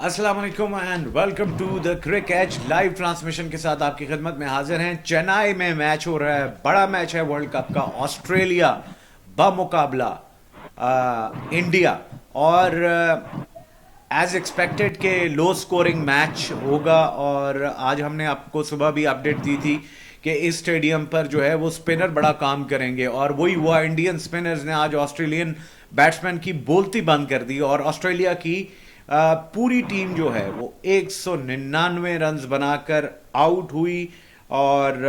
अस्सलाम वालेकुम and welcome to the cricket live transmission के साथ आपकी खिदमत में हाजिर हैं। चेन्नई में मैच हो रहा है, बड़ा मैच है वर्ल्ड कप का। ऑस्ट्रेलिया बमुकाबला इंडिया, और एज एक्सपेक्टेड के लो स्कोरिंग मैच होगा। और आज हमने आपको सुबह भी अपडेट दी थी कि इस स्टेडियम पर जो है वो स्पिनर बड़ा काम करेंगे, और वही हुआ। इंडियन स्पिनर्स ने आज ऑस्ट्रेलियन बैट्समैन की बोलती बंद कर दी, और ऑस्ट्रेलिया की पूरी टीम जो है वो 199 रन्स बनाकर आउट हुई। और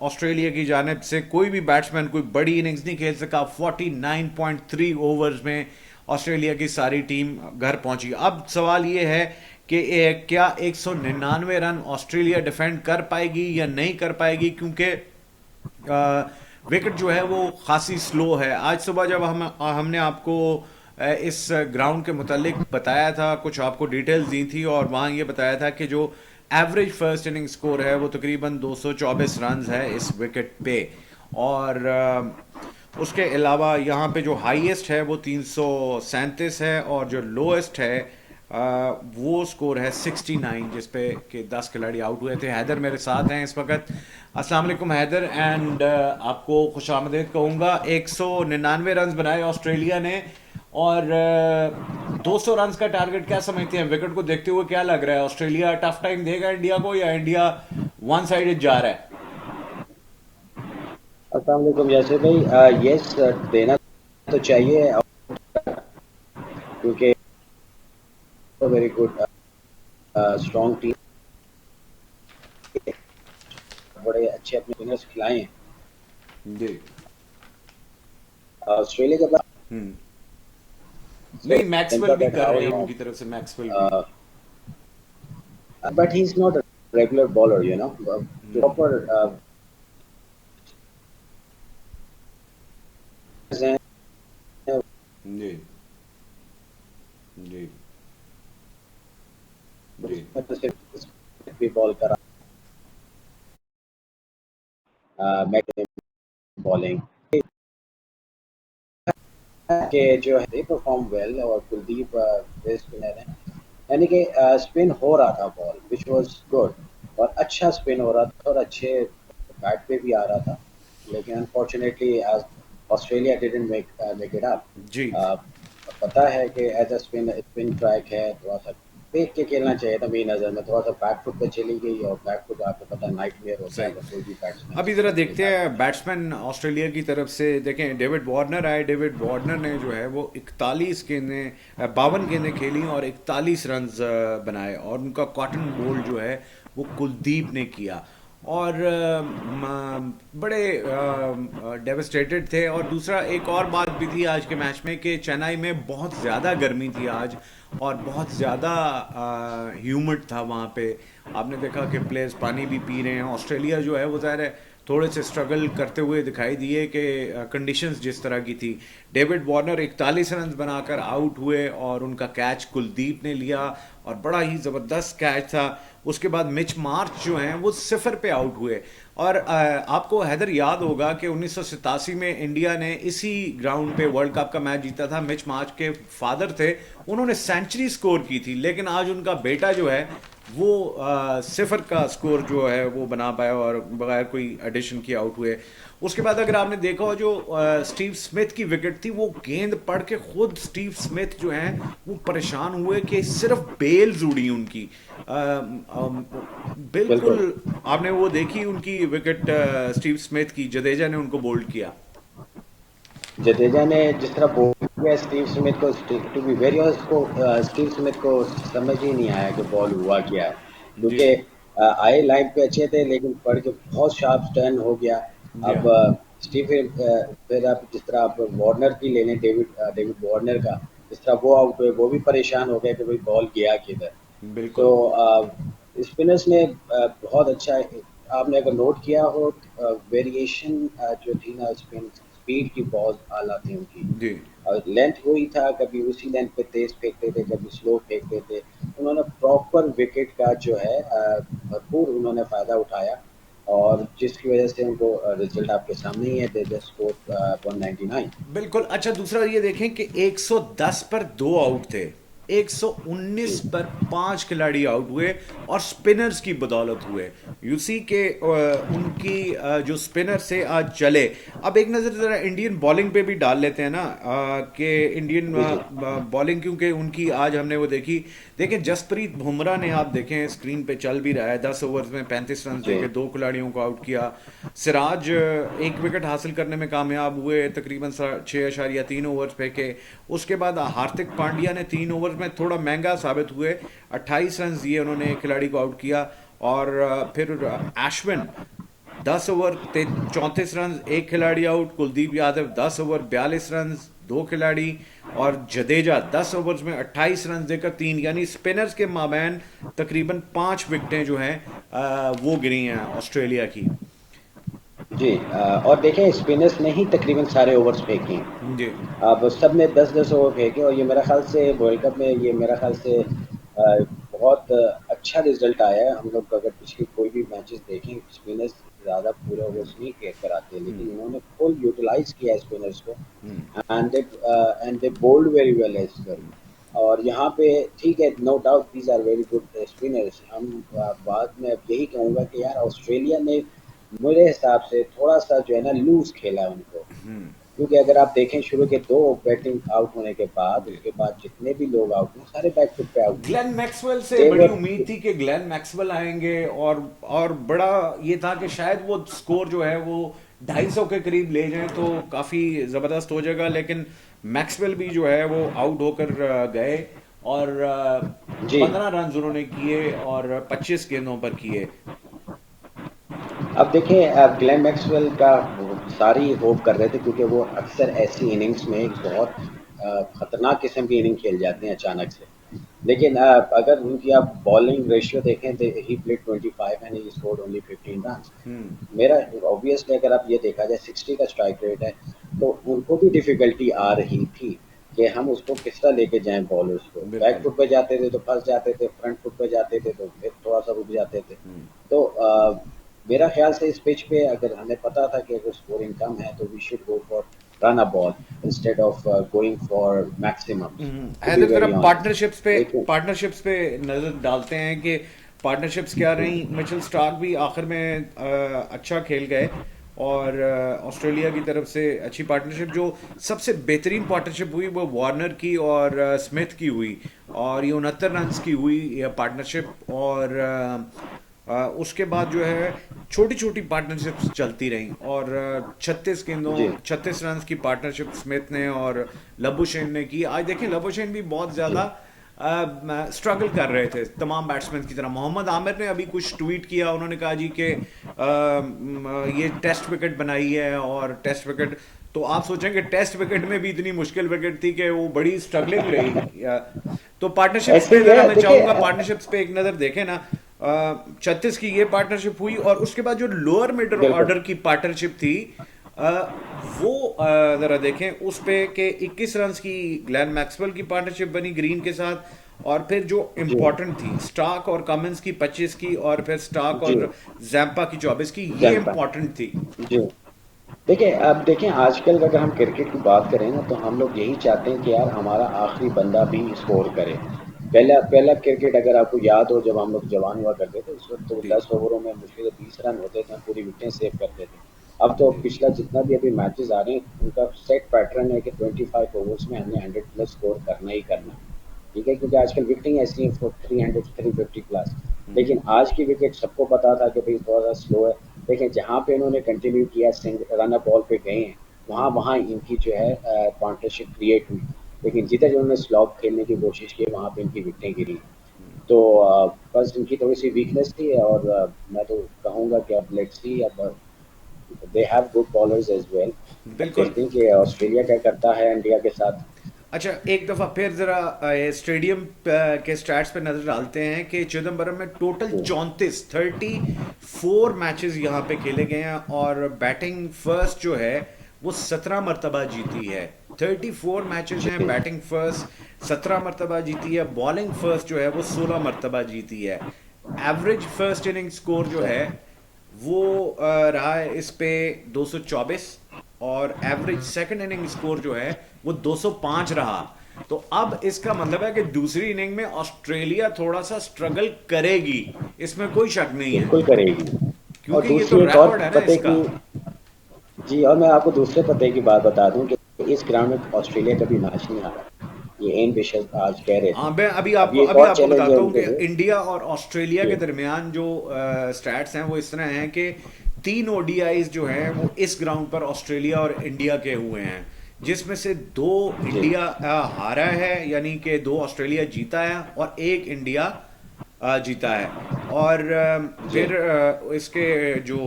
ऑस्ट्रेलिया की जानिब से कोई भी बैट्समैन कोई बड़ी इनिंग्स नहीं खेल सका। 49.3 ओवर्स में ऑस्ट्रेलिया की सारी टीम घर पहुंची। अब सवाल ये है कि क्या 199 रन ऑस्ट्रेलिया डिफेंड कर पाएगी या नहीं कर पाएगी, क्योंकि विकेट जो है वो खासी स्लो है। आज सुबह जब हमने आपको इस ग्राउंड के मुतालिक बताया था, कुछ आपको डिटेल्स दी थी, और वहाँ ये बताया था कि जो एवरेज फर्स्ट इनिंग स्कोर है वो तकरीबन 224 रन है इस विकेट पे। और उसके अलावा यहाँ पे जो हाईएस्ट है वो 337 है, और जो लोएस्ट है वो स्कोर है 69, जिस पे कि 10 खिलाड़ी आउट हुए थे। हैदर मेरे साथ हैं इस वक्त। अस्सलाम वालेकुम हैदर, एंड आपको खुशामदीद कहूँगा। 199 रन बनाए ऑस्ट्रेलिया ने, और 200 रन का टारगेट क्या समझते हैं? विकेट को देखते हुए क्या लग रहा है? ऑस्ट्रेलिया टफ टाइम देगा इंडिया को, या इंडिया वन साइडेड जा रहा है? अस्सलाम वालेकुम यासिर भाई। यस, देना तो चाहिए क्योंकि वेरी गुड स्ट्रॉन्ग टीम, बड़े अच्छे अपने विनर्स खिलाए हैं जी। ऑस्ट्रेलिया के पास। हम्म। सो नहीं, मैक्सवेल भी इम्पोर्टेंट कर हाउ रहे हैं, ही उनकी तरफ से मैक्सवेल भी। But he is not a regular bowler, you know, proper जी। जी। जी। भी बॉल करा बॉलिंग के जो है परफॉर्म वेल, और कुलदीप बेस्ट स्पिनर है। यानी कि स्पिन हो रहा था बॉल विच वाज गुड, और अच्छा स्पिन हो रहा था और अच्छे बैट पे भी आ रहा था। लेकिन unfortunately Australia didn't make it up. जी। पता है कि as a spin spin track है, थोड़ा सा देख के खेलना चाहिए था। मेरी नज़र में थोड़ा सा बैक फुट पे चली गई, और बैक फुट आपको पता नाइटमेयर होता है सही। अगर कोई भी बैट्समैन अभी ज़रा स्पिनर के देखते साथ हैं खेले। बैट्समैन ऑस्ट्रेलिया की तरफ से। देखें, डेविड वार्नर आए। डेविड वार्नर ने जो है वो 41 गेंदें, 52 गेंदें खेली और 41 रन बनाए, और उनका कॉटन बोल्ड जो है वो कुलदीप ने किया। और बड़े डेवस्टेटेड थे। और दूसरा एक और बात भी थी आज के मैच में कि चेन्नई में बहुत ज़्यादा गर्मी थी आज, और बहुत ज़्यादा ह्यूमिड था वहाँ पे। आपने देखा कि प्लेयर्स पानी भी पी रहे हैं। ऑस्ट्रेलिया जो है वो ज़ाहिर है थोड़े से स्ट्रगल करते हुए दिखाई दिए कि कंडीशंस जिस तरह की थी। डेविड वार्नर 41 रन बनाकर आउट हुए, और उनका कैच कुलदीप ने लिया, और बड़ा ही ज़बरदस्त कैच था। उसके बाद मिच मार्च जो हैं वो 0 पे आउट हुए। और आपको हैदर याद होगा कि 1987 में इंडिया ने इसी ग्राउंड पे वर्ल्ड कप का मैच जीता था। मिच मार्च के फादर थे, उन्होंने सेंचुरी स्कोर की थी, लेकिन आज उनका बेटा जो है वो 0 का स्कोर जो है वो बना पाया, और बगैर कोई एडिशन के आउट हुए। उसके बाद अगर आपने देखा हो, जो स्टीव स्मिथ की विकेट थी, वो गेंद पड़ के खुद स्टीव स्मिथ जो हैं वो परेशान हुए कि सिर्फ बेल्स उड़ी उनकी। बिल्कुल। बिल्कुल। आपने वो देखी उनकी विकेट, स्टीव स्मिथ की? जडेजा ने उनको बोल्ड किया। जडेजा ने जिस तरह बोल किया स्टीव स्मिथ को, टू बी वेरी ऑनेस्ट को स्टीव स्मिथ को समझ ही नहीं आया कि बॉल हुआ क्या है, जी। क्योंकि आए लाइन पे अच्छे थे लेकिन पड़ के बहुत शार्प टर्न हो गया। जी। अब स्टीव फिर आप जिस तरह आप वार्नर की ले लें, डेविड वार्नर का, जिस तरह वो आउट हुए वो भी परेशान हो गए कि भाई बॉल गया किधर। तो बिल्कुल। स्पिनर्स ने बहुत अच्छा, आपने अगर नोट किया हो, वेरिएशन जो थी ना, स्पिन स्पीड की बहुत आला थी उनकी, जी। और लेंथ वही था, कभी उसी लेंथ पे तेज फेंकते थे, कभी स्लो फेंकते थे। उन्होंने प्रॉपर विकेट का जो है भरपूर उन्होंने फ़ायदा उठाया, और जिसकी वजह से उनको रिजल्ट आपके सामने ही है, दे जस्ट स्कोर 199। बिल्कुल। अच्छा, दूसरा ये देखें कि 110 पर 2 आउट थे। 119 जी पर 5 खिलाड़ी आउट हुए और स्पिनर्स की बदौलत हुए। यूसी के उनकी जो स्पिनर से आज चले। अब एक नज़र ज़रा इंडियन बॉलिंग पे भी डाल लेते हैं ना, कि इंडियन जी जी बॉलिंग, क्योंकि उनकी आज हमने वो देखी। देखें जसप्रीत बुमराह ने, आप देखें स्क्रीन पे चल भी रहा है, 10 ओवर्स में 35 रन जी देके 2 खिलाड़ियों को आउट किया। सिराज एक विकेट हासिल करने में कामयाब हुए, तकरीबन 6.3 ओवर्स फेंके। उसके बाद हार्दिक पांड्या ने 3 ओवर में थोड़ा महंगा साबित हुए, 28 रन दिए उन्होंने, एक खिलाड़ी को आउट किया। और फिर अश्विन 10 ओवर 34 रन, एक खिलाड़ी out. Kuldeep Yadav 10 over 42 run, 2 खिलाड़ी। और जडेजा 10 ओवर्स में 28 रन देकर 3, यानी स्पिनर्स के माबैन तकरीबन 5 विकेटें जो हैं वो गिरी हैं ऑस्ट्रेलिया की। जी और देखें स्पिनर्स ने ही तकरीबन सारे ओवर्स फेंके हैं। जी। अब सब ने 10-10 ओवर फेंके और ये मेरा ख़्याल से वर्ल्ड कप में ये मेरा ख़्याल से बहुत अच्छा रिज़ल्ट आया है। हम लोग अगर पिछली कोई भी मैचेस देखें, स्पिनर्स ज़्यादा पूरे ओवर्स नहीं फेंक कर आते, लेकिन इन्होंने फुल यूटिलाइज़ किया है स्पिनर्स को and they bowled very well as well. और यहाँ पे ठीक है, no doubt these are very good spinners. हम बाद में अब यही कहूँगा कि यार ऑस्ट्रेलिया ने मेरे हिसाब से थोड़ा-सा जो है ना लूज़ खेला है उनको। क्योंकि अगर आप देखें शुरू के 2 बैटिंग आउट होने के बाद, जी। उसके बाद जितने भी लोग आउट हुए, सारे बैक फुट पे आउट हुए। ग्लेन मैक्सवेल से बड़ी देवर उम्मीद थी कि ग्लेन मैक्सवेल आएंगे, और बड़ा ये था कि शायद वो स्कोर जो है वो 250 के करीब ले जाएं तो काफ़ी ज़बरदस्त हो जाएगा, लेकिन मैक्सवेल भी जो है वो आउट होकर गए। और जी, 15 रन उन्होंने किए और 25 गेंदों पर किए। अब देखें ग्लेन मैक्सवेल का वो सारी होप कर रहे थे क्योंकि वो अक्सर ऐसी इनिंग्स में एक बहुत खतरनाक किस्म की इनिंग खेल जाते हैं अचानक से। लेकिन अगर उनकी आप बॉलिंग रेशियो देखें तो he played 25 and he scored only 15 runs. मेरा ऑब्वियसली अगर आप ये देखा जाए 60 का स्ट्राइक रेट है, तो उनको भी डिफ़िकल्टी आ रही थी कि हम उसको किस तरह लेके जाएँ बॉलर्स को। बैक बिल्कुल। फुट पे जाते थे तो फँस जाते थे, फ्रंट फुट पे जाते थे तो फिर थोड़ा-सा रुक जाते थे। तो मेरा ख़्याल से इस पिच पे अगर हमें पता था कि अगर स्कोरिंग कम है तो we should go for run a ball instead of going for maximums, to be Haider जरा वेरी ऑनेस्ट। पार्टनरशिप्स पे लेकिन नजर डालते हैं कि पार्टनरशिप्स क्या रही। मिचेल स्टार्क भी आखिर में अच्छा खेल गए, और ऑस्ट्रेलिया की तरफ से अच्छी पार्टनरशिप, जो सबसे बेहतरीन पार्टनरशिप हुई वो वार्नर की और स्मिथ की हुई, और ये 69 रन की हुई ये पार्टनरशिप। और उसके बाद जो है छोटी छोटी पार्टनरशिप्स चलती रहीं, और 36 गेंदों जी, 36 रन की पार्टनरशिप स्मिथ ने और लबुशेन ने की। आज देखें लबुशेन भी बहुत जी, ज़्यादा स्ट्रगल कर रहे थे तमाम बैट्समैन की तरह। मोहम्मद आमिर ने अभी कुछ ट्वीट किया, उन्होंने कहा जी कि ये टेस्ट विकेट बनाई है, और टेस्ट विकेट, तो आप सोचेंगे टेस्ट विकेट में भी इतनी मुश्किल विकेट थी कि वो बड़ी स्ट्रगलिंग रही तो पार्टनरशिप्स ऐसे पे ही ज़रा है मैं देखिए चाहूँगा, पार्टनरशिप्स पे एक नज़र देखें ना। 36 की ये पार्टनरशिप हुई, और उसके बाद जो लोअर मिडल बिल्कुल। ऑर्डर की पार्टनरशिप थी, अ, वो जरा देखें उस पे कि 21 रन की ग्लेन मैक्सवेल की पार्टनरशिप बनी ग्रीन के साथ। और फिर जो जी, इम्पोर्टेंट थी स्टार्क और कमिंस की 25 की, और फिर स्टार्क जी, और जैम्पा की 24 की, ये जंपा इम्पोर्टेंट थी। जी। देखिए, अब देखें आजकल अगर हम क्रिकेट की बात करें ना तो हम लोग यही चाहते हैं कि यार हमारा आखिरी बंदा भी स्कोर करे। पहला पहला क्रिकेट अगर आपको याद हो जब हम लोग जवान हुआ करते थे उस वक़्त तो जी। 10 ओवरों में मुश्किल से 20 रन होते थे, हम पूरी विकेटें सेव करते थे। अब तो जी। पिछला जितना भी अभी मैचेज़ आ रहे हैं उनका सेट पैटर्न है कि 25 ओवर्स में हमने 100 प्लस स्कोर करना ही करना है। ठीक है? क्योंकि आजकल विकेटिंग ऐसी है फॉर 300 350 प्लस। लेकिन आज की विकेट सबको पता था कि भई थोड़ा-सा स्लो है। देखें जहाँ पे इन्होंने कंटिन्यू किया रन अ बॉल पे गए हैं, वहाँ-वहाँ इनकी जो है पार्टनरशिप क्रिएट हुई। लेकिन जिधर इन्होंने स्लॉग खेलने की कोशिश की वहाँ पे इनकी विकेटें गिरी। तो बस इनकी थोड़ी-सी वीकनेस थी और मैं तो कहूँगा कि अब लेट्स सी अब they have good bowlers as well. अब बिल्कुल। देखते हैं कि ऑस्ट्रेलिया क्या करता है इंडिया के साथ। अच्छा, एक दफ़ा फिर ज़रा स्टेडियम के स्टैट्स पे नज़र डालते हैं कि चिदम्बरम में टोटल जी, 34 मैचेस यहाँ पे खेले गए हैं, और बैटिंग फर्स्ट जो है वो 17 मरतबा जीती है। 34 मैचेस हैं, जी, बैटिंग फर्स्ट 17 मरतबा जीती है, बॉलिंग फर्स्ट जो है वो 16 मरतबा जीती है। एवरेज फर्स्ट इनिंग स्कोर जो है एग्ज़ैक्टली। वो रहा है इस पे 224, और एवरेज सेकंड इनिंग स्कोर जो है वो 205 रहा। तो अब इसका मतलब है कि दूसरी इनिंग में ऑस्ट्रेलिया थोड़ा सा स्ट्रगल करेगी, इसमें कोई शक नहीं है, बिल्कुल करेगी। और क्योंकि ये तो दूसरी एक और रिकॉर्ड है ना पते इसका। की, जी, और मैं आपको दूसरे पते की बात बता दूं कि इस ग्राउंड में ऑस्ट्रेलिया कभी मैच नहीं हारा। ये एन बिशप आज कह रहे थे। हाँ, मैं अब ये एक अभी और आपको चैलेंज है बताता हूँ कि उनके लिए। इंडिया और ऑस्ट्रेलिया के जी, दरमियान जो स्टैट्स हैं वो इस तरह हैं कि 3 ओडीआईज जो हैं वो इस ग्राउंड पर ऑस्ट्रेलिया और इंडिया के हुए हैं, जिसमें से 2 जी, इंडिया हारा है, यानी कि 2 ऑस्ट्रेलिया जीता है और 1 इंडिया जीता है। और जी। फिर इसके जो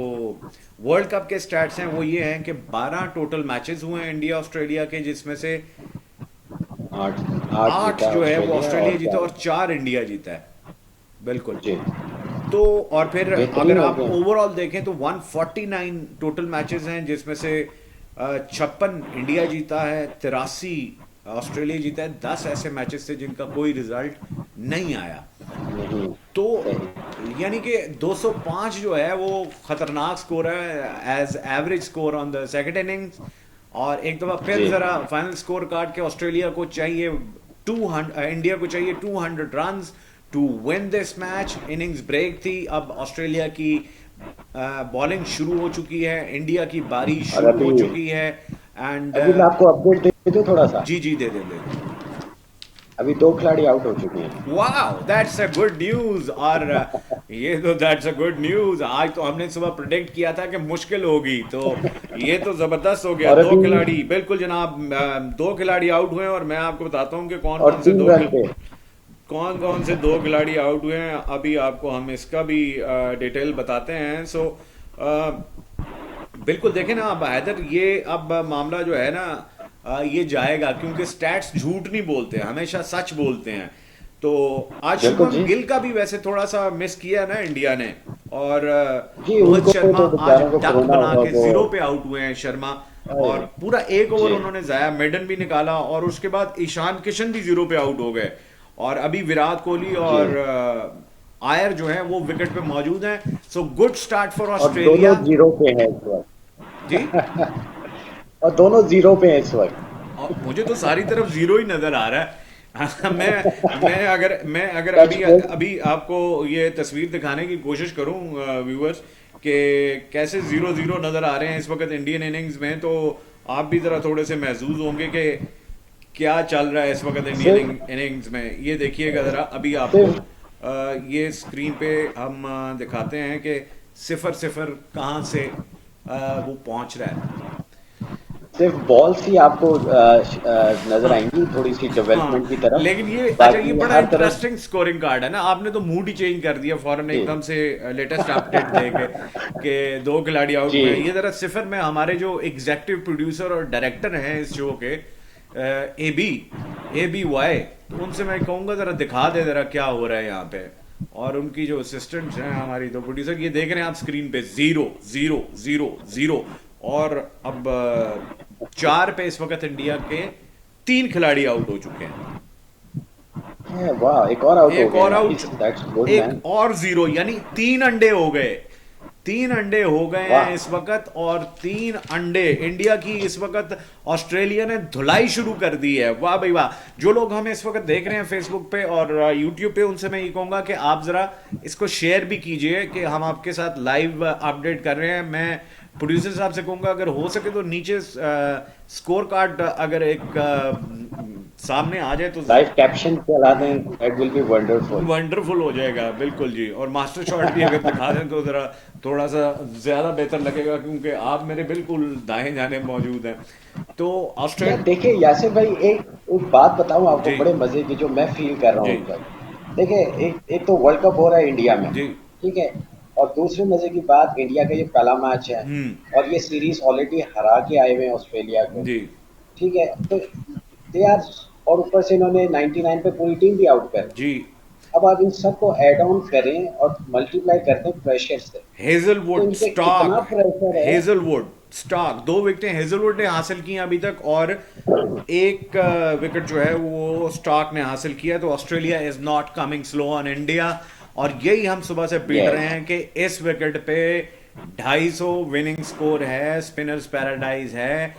वर्ल्ड कप के स्टैट्स हैं वो ये हैं कि 12 टोटल मैचेस हुए हैं इंडिया ऑस्ट्रेलिया के, जिसमें से 8 8 8 जीता जो है वो ऑस्ट्रेलिया ऑस्ट्रेलिया और जीता 4। और 4 इंडिया जीता है। बिल्कुल। जी, तो और फिर अगर बेहतरीन हो आप गया। ओवरऑल देखें तो 149 टोटल मैचेस हैं, जिसमें से 56 इंडिया जीता है, 83 ऑस्ट्रेलिया जीता है, 10 ऐसे मैचेस थे जिनका कोई रिजल्ट नहीं आया। नहीं, तो सही। यानी कि 205 जो है वो खतरनाक स्कोर है as average score on the second innings. और एक दफा फिर जी, जरा फाइनल स्कोर कार्ड के ऑस्ट्रेलिया को चाहिए 200, इंडिया को चाहिए 200 run to win this match. Innings break थी, अब ऑस्ट्रेलिया की बॉलिंग शुरू हो चुकी है, इंडिया की बारी और शुरू अभी हो चुकी है। एंड अभी मैं आपको अपडेट दे दूं थोड़ा सा। जी जी, दे दे दे दे। अभी 2 खिलाड़ी आउट हो चुके हैं। Wow, that's a good news. और ये तो दैट्स अ गुड न्यूज। आज तो हमने सुबह प्रिडिक्ट किया था कि मुश्किल होगी, तो ये तो जबरदस्त हो गया। और दो अभी खिलाड़ी, बिल्कुल जनाब, 2 खिलाड़ी आउट हुए हैं और मैं आपको बताता हूँ कि और 3 रन पे। कौन कौन से 2 खिलाड़ी आउट हुए हैं। अभी आपको हम इसका भी डिटेल बताते हैं। सो बिल्कुल देखें ना अब हैदर, ये अब मामला जो है ना ये जाएगा, क्योंकि स्टैट्स झूठ नहीं बोलते, हमेशा सच बोलते हैं। तो आज बिल्कुल शुभमन जी। गिल का भी वैसे थोड़ा सा मिस किया ना इंडिया ने। और जी, रोहित उनको शर्मा तो आज बेचारों को डक कोरोना बना हुआ के वो। 0 पे आउट हुए हैं शर्मा। अरे, और पूरा 1 ओवर जी, उन्होंने जाया, मेडन भी निकाला, और उसके बाद ईशान किशन भी 0 पे आउट हो गए। और अभी विराट कोहली जी। और आयर जो है वो विकेट पे मौजूद हैं। सो गुड स्टार्ट फॉर और दोनों ऑस्ट्रेलिया। जीरो पे हैं इस जी। वक्त। और दोनों जीरो पे हैं इस वक्त। और मुझे तो सारी तरफ जीरो ही नजर आ रहा है। मैं अगर टच अभी वुड। अभी आपको ये तस्वीर दिखाने की कोशिश करूं व्यूअर्स कि कैसे 0-0 नजर आ रहे हैं इस वक्त इंडियन इनिंग्स में, तो आप भी जरा थोड़े से महसूस होंगे कि क्या चल रहा है इस वक्त सिर्फ इंडियन इनिंग्स में। ये देखिएगा जरा, अभी आपको सिर्फ ये स्क्रीन पे हम दिखाते हैं कि 0-0 कहाँ से वो पहुंच रहा है। सिर्फ बॉल्स ही आपको नजर आएंगी थोड़ी सी हाँ, डेवलपमेंट की तरफ। लेकिन ये अच्छा, ये बाकी बड़ा हर तरफ। इंटरेस्टिंग स्कोरिंग कार्ड है ना। आपने तो मूड ही चेंज कर दिया फौरन जी, एकदम से लेटेस्ट अपडेट दे के कि 2 खिलाड़ी आउट जी, हुए हैं। ये जरा सिफर में हमारे जो एग्जेक्टिव प्रोड्यूसर और डायरेक्टर हैं इस शो के, ए बी वाई, तो उनसे मैं कहूँगा जरा दिखा दे जरा क्या हो रहा है यहाँ पे। और उनकी जो असिस्टेंट्स हैं हमारी दो प्रोड्यूसर, ये देख रहे हैं आप स्क्रीन पे 0-0-0-0। और अब 4 पे इस वक्त इंडिया के 3 खिलाड़ी आउट हो चुके हैं। वाह, एक और आउट हो एक गए और आउट, नाइस, दैट्स गुड एक मैन। और 0, यानी 3 अंडे हो गए। 3 अंडे हो गए हैं वाह। इस वक्त, और 3 अंडे इंडिया की इस वक्त ऑस्ट्रेलिया ने धुलाई शुरू कर दी है। वाह भाई वाह। जो लोग हमें इस वक्त देख रहे हैं फेसबुक पे और यूट्यूब पे, उनसे मैं ये कहूंगा कि आप जरा इसको शेयर भी कीजिए कि हम आपके साथ लाइव अपडेट कर रहे हैं। मैं प्रोड्यूसर साहब से कहूंगा अगर हो सके तो नीचे स्कोर कार्ड अगर एक सामने आ जाए तो लाइव कैप्शन चला दें, that will be wonderful. Wonderful हो जाएगा। बिल्कुल जी। और मास्टर शॉट भी अगर दिखा दें तो जरा थोड़ा सा ज्यादा बेहतर लगेगा, क्योंकि आप मेरे बिल्कुल दाएं जाने मौजूद हैं। तो यार ऑस्ट्रेलिया। देखिए यासिर भाई, एक बात बताऊं आपको जी बड़े मजे की जो मैं फील कर रहा जी हूँ इस वक्त। देखिए, एक तो वर्ल्ड कप हो रहा है इंडिया में, जी। ठीक है। और दूसरे मजे की बात, इंडिया का ये पहला मैच है और ये सीरीज ऑलरेडी हरा के आए हुए हैं ऑस्ट्रेलिया को, जी ठीक है। तो दे आर, और ऊपर से इन्होंने 99 पे पूरी टीम भी आउट कर दी। जी। अब आप इन सबको ऐड ऑन करें और मल्टीप्लाई करते हैं प्रेशर से, तो हेजलवुड इन पे स्टार्क, इतना प्रेशर है। हेजलवुड स्टार्क 2 विकेटें हेजलवुड ने हासिल की हैं अभी तक, और एक विकेट जो है वो स्टार्क ने हासिल किया। तो Australia is not coming slow on India. और यही हम सुबह से पीट रहे यस, हैं कि इस विकेट पे 250 विनिंग स्कोर है, स्पिनर्स पैराडाइज है।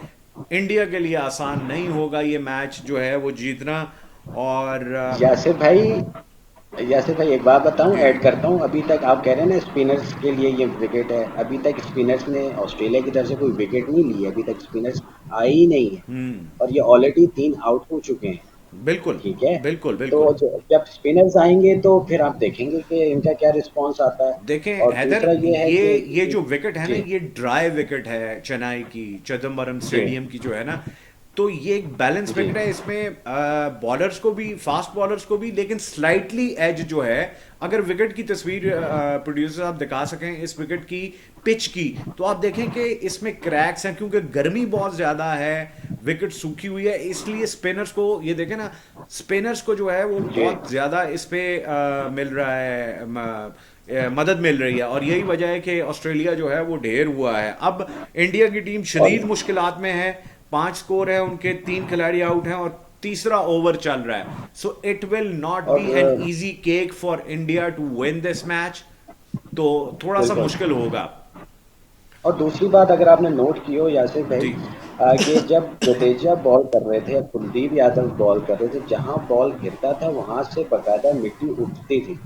इंडिया के लिए आसान नहीं होगा ये मैच जो है वो जीतना। और यासिर भाई, यासिर भाई एक बात बताऊं, जी। ऐड करता हूं। अभी तक आप कह रहे हैं ना स्पिनर्स के लिए ये विकेट है, अभी तक स्पिनर्स ने ऑस्ट्रेलिया की तरफ से कोई विकेट नहीं ली है, अभी तक स्पिनर्स आए ही नहीं है। हम्म। और ये ऑलरेडी 3 आउट हो चुके हैं। बिल्कुल ठीक है। बिल्कुल तो बिल्कुल। जब स्पिनर्स आएंगे तो फिर आप देखेंगे कि इनका क्या रिस्पॉन्स आता है। देखें और हैदर, दूसरा ये है कि ये जो विकेट है ना, जी ये ड्राई विकेट है चेन्नई की चिदम्बरम जी स्टेडियम की जो है ना। तो ये एक बैलेंस जी विकेट है, इसमें बॉलर्स को भी, फास्ट बॉलर्स को भी, लेकिन स्लाइटली एज जो है। अगर विकेट की तस्वीर प्रोड्यूसर आप दिखा सकें इस विकेट की पिच की, तो आप देखें कि इसमें क्रैक्स हैं क्योंकि गर्मी बहुत ज़्यादा है, विकेट सूखी हुई है, इसलिए स्पिनर्स को ये देखें ना, स्पिनर्स को जो है वो जी बहुत ज़्यादा इस पे मिल रहा है, मदद मिल रही है। और यही वजह है कि ऑस्ट्रेलिया जो है वो ढेर हुआ है। अब इंडिया की टीम और शदीद मुश्किलात में है। 5 स्कोर है उनके, 3 खिलाड़ी आउट हैं और तीसरा ओवर चल रहा है। So it will not be an और easy cake for India to win this match. तो थोड़ा सा बिल्कुल। मुश्किल होगा। और दूसरी बात अगर आपने नोट की हो यासिर भाई, जी। कि जब जडेजा बॉल कर रहे थे या कुलदीप यादव बॉल कर रहे थे, जहां बॉल गिरता था वहां से बकायदा मिट्टी उठती थी,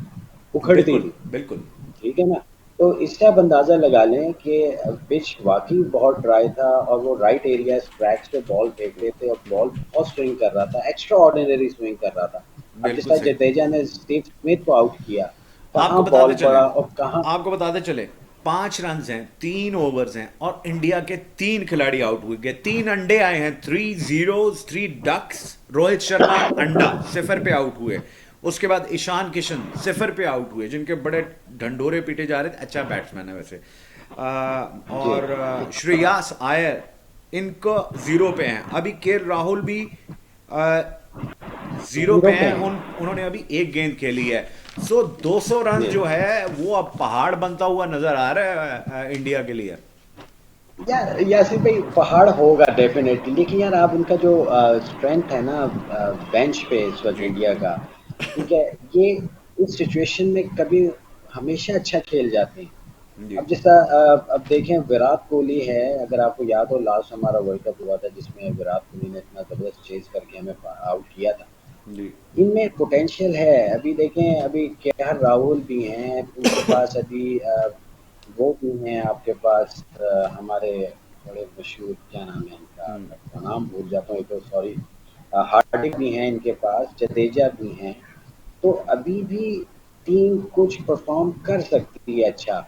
उखड़ती बिल्कुल थी। बिल्कुल ठीक है ना। तो इससे आप अंदाजा लगा लें कि पिच वाकई बहुत ड्राई था और वो राइट एरिया ट्रैक्स पे बॉल फेंक रहे थे और बॉल बहुत स्विंग कर रहा था, एक्स्ट्रा ऑर्डिनरी स्विंग कर रहा था। अब जिस बिल्कुल तरह सही। जडेजा ने स्टीव स्मिथ को आउट किया, आपको कहाँ बताते बॉल चले, पड़ा और कहाँ। आपको बताते चले, 5 रन हैं, 3 ओवर्स हैं और इंडिया के 3 खिलाड़ी आउट हुए गए। 3 अंडे आए हैं, 3 जीरोस, 3 डक्स। रोहित शर्मा अंडा 0 पे आउट हुए। उसके बाद ईशान किशन 0 पे आउट हुए, जिनके बड़े ढंडोरे पीटे जा रहे थे। अच्छा बैट्समैन है वैसे। जी और श्रेयास आयर इनको 0 पे हैं। अभी के राहुल भी आ, 0 पे जीरो पे हैं। हैं। उन्होंने अभी एक गेंद खेली है। सो 200 रन जी जो है वो अब पहाड़ बनता हुआ नजर आ रहा है इंडिया के लिए। यार यासिर भाई, पहाड़ होगा डेफिनेटली, लेकिन यार आप उनका जो स्ट्रेंथ है ना बेंच पे इस वक्त जी इंडिया का, ठीक है, ये इस सिचुएशन में कभी हमेशा अच्छा खेल जाते हैं। जी अब जिस तरह अब देखें विराट कोहली है, अगर आपको याद हो लास्ट हमारा वर्ल्ड कप हुआ था जिसमें विराट कोहली ने इतना जबरदस्त चेज करके हमें आउट किया था। जी। इनमें पोटेंशियल है। अभी देखें, अभी केएल राहुल भी हैं इनके पास, अभी वो भी हैं आपके पास, हमारे बड़े मशहूर, क्या नाम है इनका, मैं तो नाम भूल जाता हूँ, एक तो सॉरी, हार्दिक भी हैं इनके पास, जडेजा भी हैं। तो अभी भी टीम कुछ परफॉर्म कर सकती है अच्छा।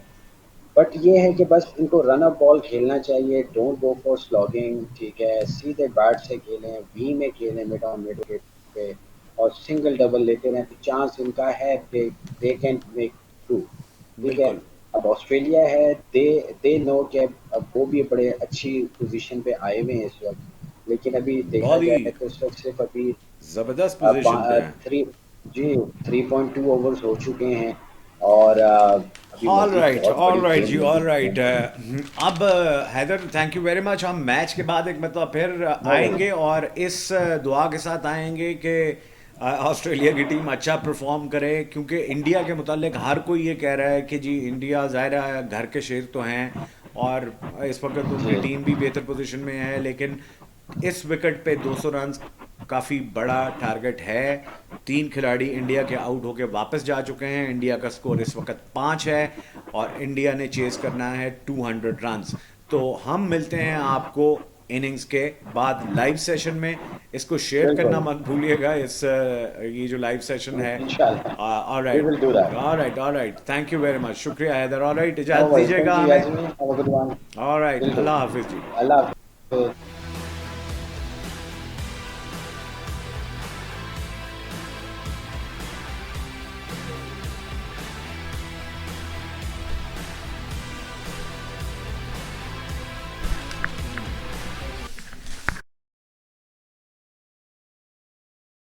बट ये है कि बस इनको रन अप बॉल खेलना चाहिए, डोंट गो फॉर स्लॉगिंग। ठीक है, सीधे बैट से खेलें, वी में खेलें, मिड ऑन मिड विकेट पे, और सिंगल डबल लेते रहें तो चांस इनका है दे कैन मेक टू। ठीक है। बिल्कुल। अब ऑस्ट्रेलिया है, दे नो कि अब वो भी बड़े अच्छी पोजीशन पे आए हुए हैं इस वक्त, लेकिन अभी देखा बहुत ही जाए तो इस वक्त सिर्फ अभी जबरदस्त पोजीशन पे हैं। थ्री जी 3.2 ओवर्स हो चुके हैं। और अभी मजीद बहुत ऑल बड़ी right game ji, all Majeed right. खेलनी है। अब Haider, thank you very much. हम मैच के बाद एक मतलब फिर नो आएंगे वरीज। और इस दुआ के साथ आएंगे कि ऑस्ट्रेलिया की टीम अच्छा परफॉर्म करे, क्योंकि इंडिया के मुतालिक हर कोई ये कह रहा है कि जी इंडिया ज़ाहिर है घर के शेर तो हैं, और इस वक्त उनकी जी टीम भी बेहतर पोजीशन में है, लेकिन इस विकेट पे 200 रन काफ़ी बड़ा टारगेट है। 3 खिलाड़ी इंडिया के आउट होके वापस जा चुके हैं। इंडिया का स्कोर इस वक्त 5 है और इंडिया ने चेस करना है 200 रन्स। तो हम मिलते हैं आपको इनिंग्स के बाद लाइव सेशन में। इसको शेयर करना बिल्कुल। मत भूलिएगा, इस ये जो लाइव सेशन है। इंशाल्लाह we alright, will do that. Alright, alright, thank you very much, शुक्रिया हैदर। ऑलराइट, नो इजाज़त वरीज, दीजिएगा थैंक यू हमें। याजमी, have a good one. Alright, बिल्कुल। अल्लाह हाफिज़ जी। अल्लाह हाफिज।